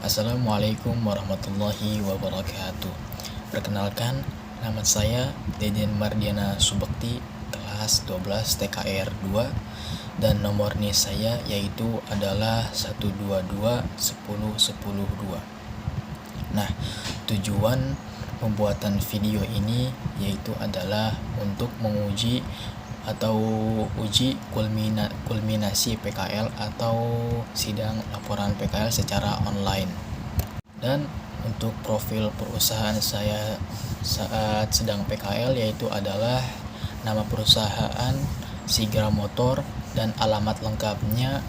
Assalamualaikum warahmatullahi wabarakatuh. Perkenalkan, nama saya Deden Mardiana Subekti, kelas 12 TKR 2, dan nomor NIS saya yaitu adalah 122 10 10 2. Nah, tujuan pembuatan video ini yaitu adalah untuk menguji atau uji kulminasi PKL atau sidang laporan PKL secara online. Dan untuk profil perusahaan saya saat sedang PKL yaitu adalah nama perusahaan Sigra Motor dan alamat lengkapnya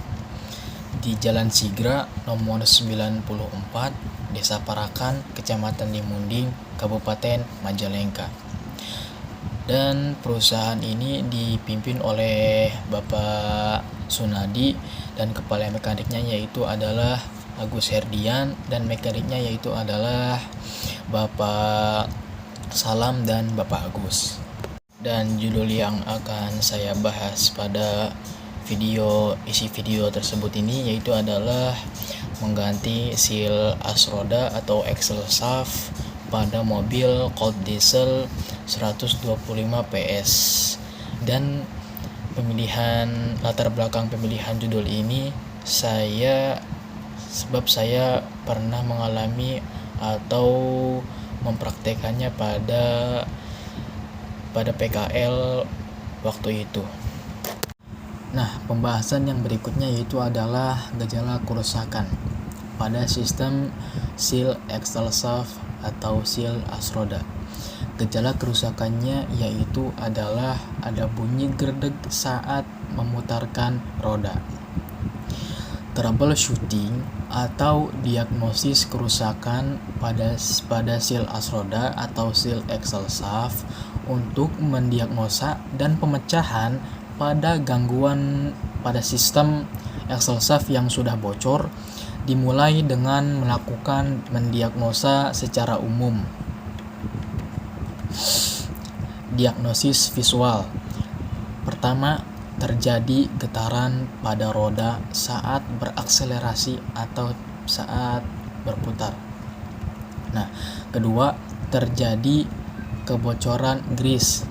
di Jalan Sigra nomor 94, Desa Parakan, Kecamatan Limunding, Kabupaten Majalengka. Dan perusahaan ini dipimpin oleh Bapak Sunadi dan kepala mekaniknya yaitu adalah Agus Herdian dan mekaniknya yaitu adalah Bapak Salam dan Bapak Agus. Dan judul yang akan saya bahas pada isi video tersebut ini yaitu adalah mengganti seal as roda atau axle shaft pada mobil Colt Diesel 125 PS. Dan latar belakang pemilihan judul ini sebab saya pernah mengalami atau mempraktekannya pada PKL waktu itu. Nah, pembahasan yang berikutnya yaitu adalah gejala kerusakan pada sistem seal axle shaft atau seal as roda. Gejala kerusakannya yaitu adalah ada bunyi gerdeg saat memutarkan roda. Troubleshooting atau diagnosis kerusakan pada seal as roda atau seal axle shaft untuk mendiagnosa dan pemecahan pada gangguan pada sistem axle shaft yang sudah bocor dimulai dengan melakukan mendiagnosa secara umum. Diagnosis visual. Pertama, terjadi getaran pada roda saat berakselerasi atau saat berputar. Nah, kedua, terjadi kebocoran grease.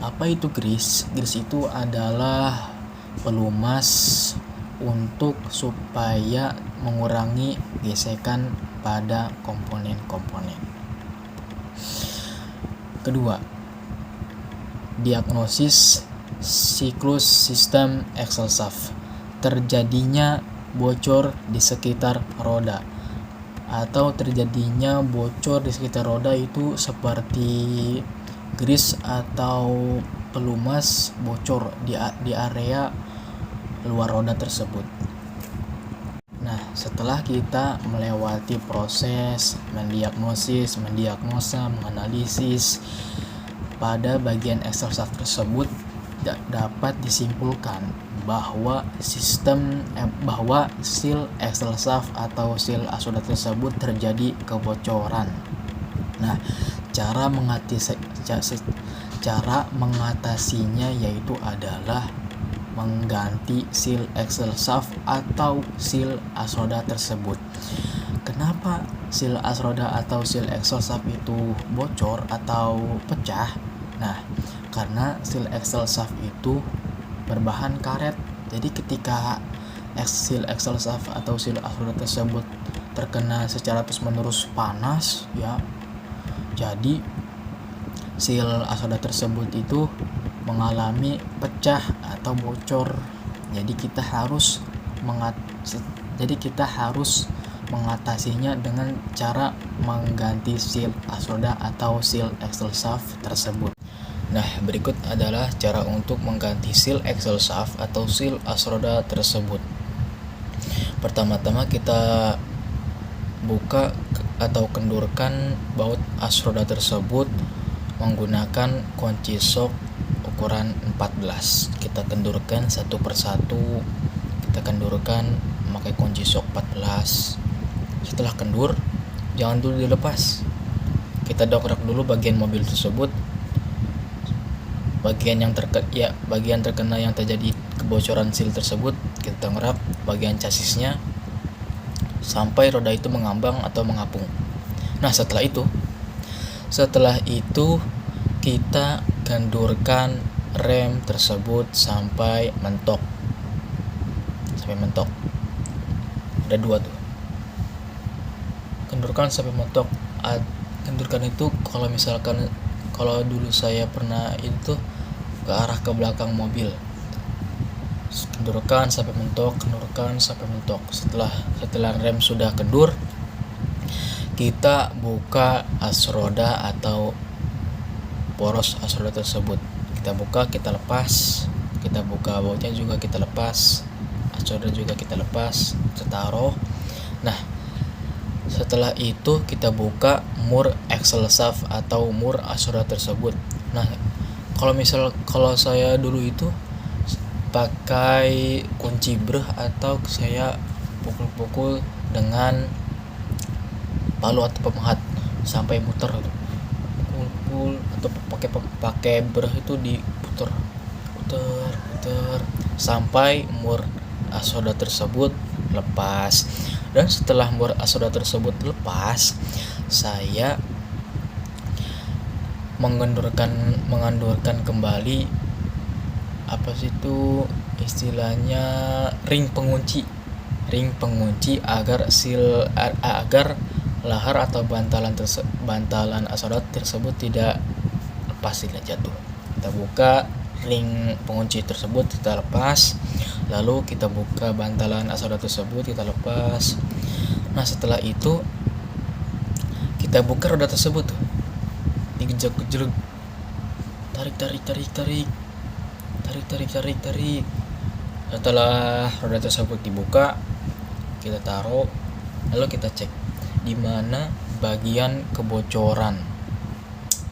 Apa itu grease? Grease itu adalah pelumas untuk supaya mengurangi gesekan pada komponen-komponen. Kedua, diagnosis siklus sistem axle shaft. Terjadinya bocor di sekitar roda atau terjadinya bocor di sekitar roda itu seperti grease atau pelumas bocor di area luar roda tersebut. Nah, setelah kita melewati proses mendiagnosa, menganalisis pada bagian axle shaft tersebut, dapat disimpulkan bahwa seal axle shaft atau seal as roda tersebut terjadi kebocoran. Nah, cara mengatasinya yaitu adalah mengganti seal axle shaft atau seal as roda tersebut. Kenapa seal as roda atau seal axle shaft itu bocor atau pecah? Nah, karena seal axle shaft itu berbahan karet. Jadi ketika seal axle shaft atau seal as roda tersebut terkena secara terus-menerus panas, ya, jadi seal as roda tersebut itu mengalami pecah atau bocor. Jadi kita harus mengatasinya dengan cara mengganti seal as roda atau seal axle shaft tersebut. Nah, berikut adalah cara untuk mengganti seal axle shaft atau seal as roda tersebut. Pertama-tama kita buka atau kendurkan baut as roda tersebut menggunakan kunci sok ukuran 14. Kita kendurkan satu persatu. Kita kendurkan memakai kunci sok 14. Setelah kendur, jangan dulu dilepas. Kita dongkrak dulu bagian mobil tersebut. Bagian terkena yang terjadi kebocoran seal tersebut, kita dongkrak bagian chassisnya. sampai roda itu mengambang atau mengapung. Nah, setelah itu kita kendurkan rem tersebut sampai mentok. Ada 2 tuh. Kendurkan sampai mentok. Kendurkan itu kalau dulu saya pernah itu ke arah ke belakang mobil. Kendurkan sampai mentok. Setelah rem sudah kendur, kita buka as roda atau poros as roda tersebut. Kita buka, kita lepas. Kita buka bautnya juga kita lepas. As roda juga kita lepas, kita taruh. Nah, setelah itu kita buka mur axle shaft atau mur as roda tersebut. Nah, kalau saya dulu itu pakai kunci breh atau saya pukul-pukul dengan palu atau pemahat sampai muter, pukul atau pakai breh itu diputer sampai mur as roda tersebut lepas. Dan setelah mur as roda tersebut lepas, saya mengendurkan kembali istilahnya ring pengunci agar lahar atau bantalan as roda tersebut tidak lepas, tidak jatuh. Kita buka ring pengunci tersebut, kita lepas, lalu kita buka bantalan as roda tersebut, kita lepas. Nah, setelah itu kita buka roda tersebut tuh, digejek-gejek, tarik. Setelah roda tersebut dibuka, kita taruh, lalu kita cek di mana bagian kebocoran.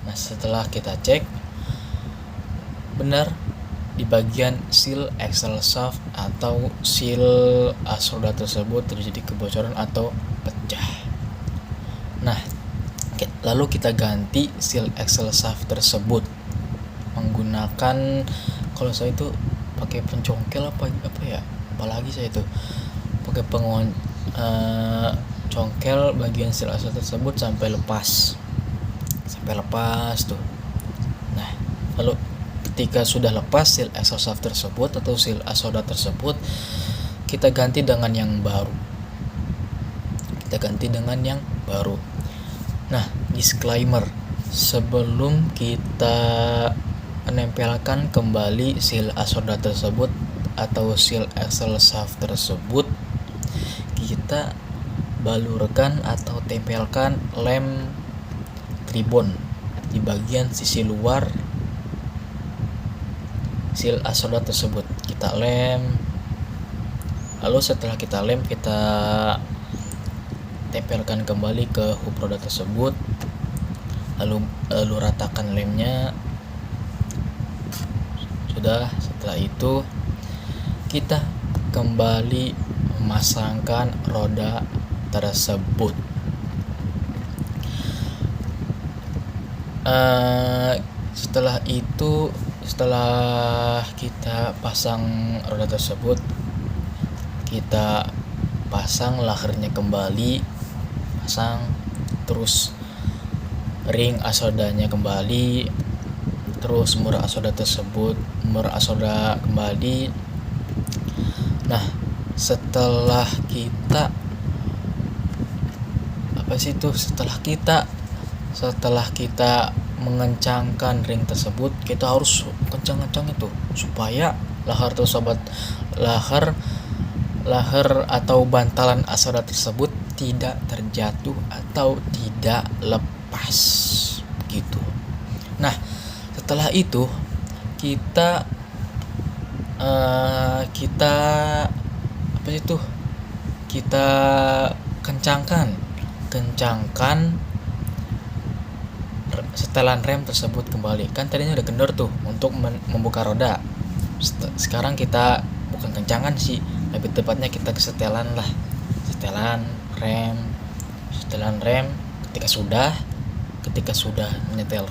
Nah, setelah kita cek benar di bagian seal axle shaft atau seal as roda tersebut terjadi kebocoran atau pecah. Nah, lalu kita ganti seal axle shaft tersebut menggunakan, kalau saya itu pakai pencongkel apalagi saya itu pakai congkel bagian seal as roda tersebut sampai lepas tuh. Nah, lalu ketika sudah lepas seal axle shaft tersebut atau seal as roda tersebut, kita ganti dengan yang baru. Nah, disclaimer, sebelum kita menempelkan kembali seal as roda tersebut atau seal axle shaft tersebut, kita balurkan atau tempelkan lem tribon di bagian sisi luar seal as roda tersebut. Kita lem, lalu setelah kita lem, kita tempelkan kembali ke hub roda tersebut, lalu ratakan lemnya. Sudah, setelah itu kita kembali memasangkan roda tersebut. Setelah kita pasang roda tersebut, kita pasang lahernya kembali, terus ring as rodanya kembali, terus mur as roda kembali. Nah, setelah kita mengencangkan ring tersebut, kita harus kencang-kencang itu supaya lahar atau bantalan as roda tersebut tidak terjatuh atau tidak lepas gitu. Nah, setelah itu kita kencangkan setelan rem tersebut kembali. Kan tadinya udah kendor tuh untuk membuka roda. Sekarang kita bukan kencangan sih, lebih tepatnya kita setelan rem. Ketika sudah menyetel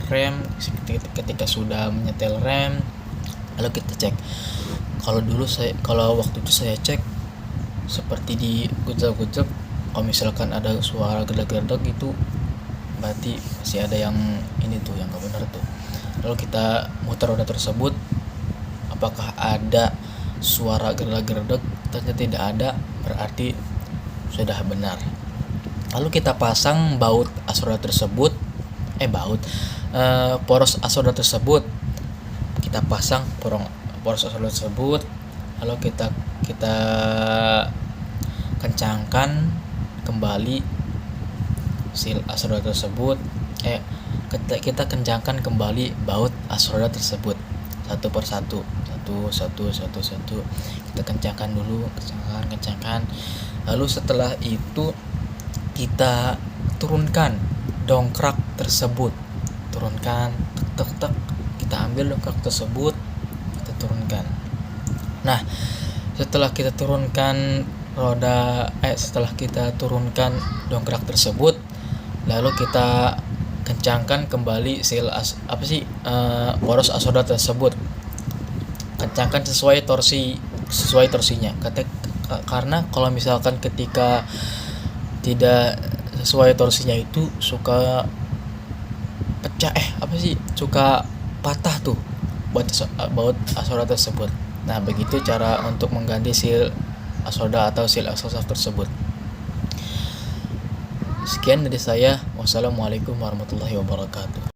rem, lalu kita cek. Kalau waktu itu saya cek seperti di gujep Kalau misalkan ada suara geledak-geledak itu berarti masih ada yang ini tuh yang nggak benar tuh. Lalu kita muter roda tersebut, apakah ada suara geledak-geledak? Ternyata tidak ada, berarti sudah benar. Lalu kita pasang baut as roda tersebut, poros as roda tersebut. Kita pasang poros as roda tersebut, lalu kita kencangkan kembali sil as roda tersebut. Kita kencangkan kembali baut as roda tersebut satu per satu. Kita kencangkan dulu, kencangkan. Lalu setelah itu kita turunkan dongkrak tersebut, kita ambil dongkrak tersebut, kita turunkan. Nah, setelah kita turunkan dongkrak tersebut, lalu kita kencangkan kembali poros as roda tersebut. Kencangkan sesuai torsinya. Karena kalau misalkan ketika tidak sesuai torsinya itu suka pecah suka patah tuh baut as roda tersebut. Nah, begitu cara untuk mengganti sil as roda atau sil axle shaft tersebut. Sekian dari saya. Wassalamualaikum warahmatullahi wabarakatuh.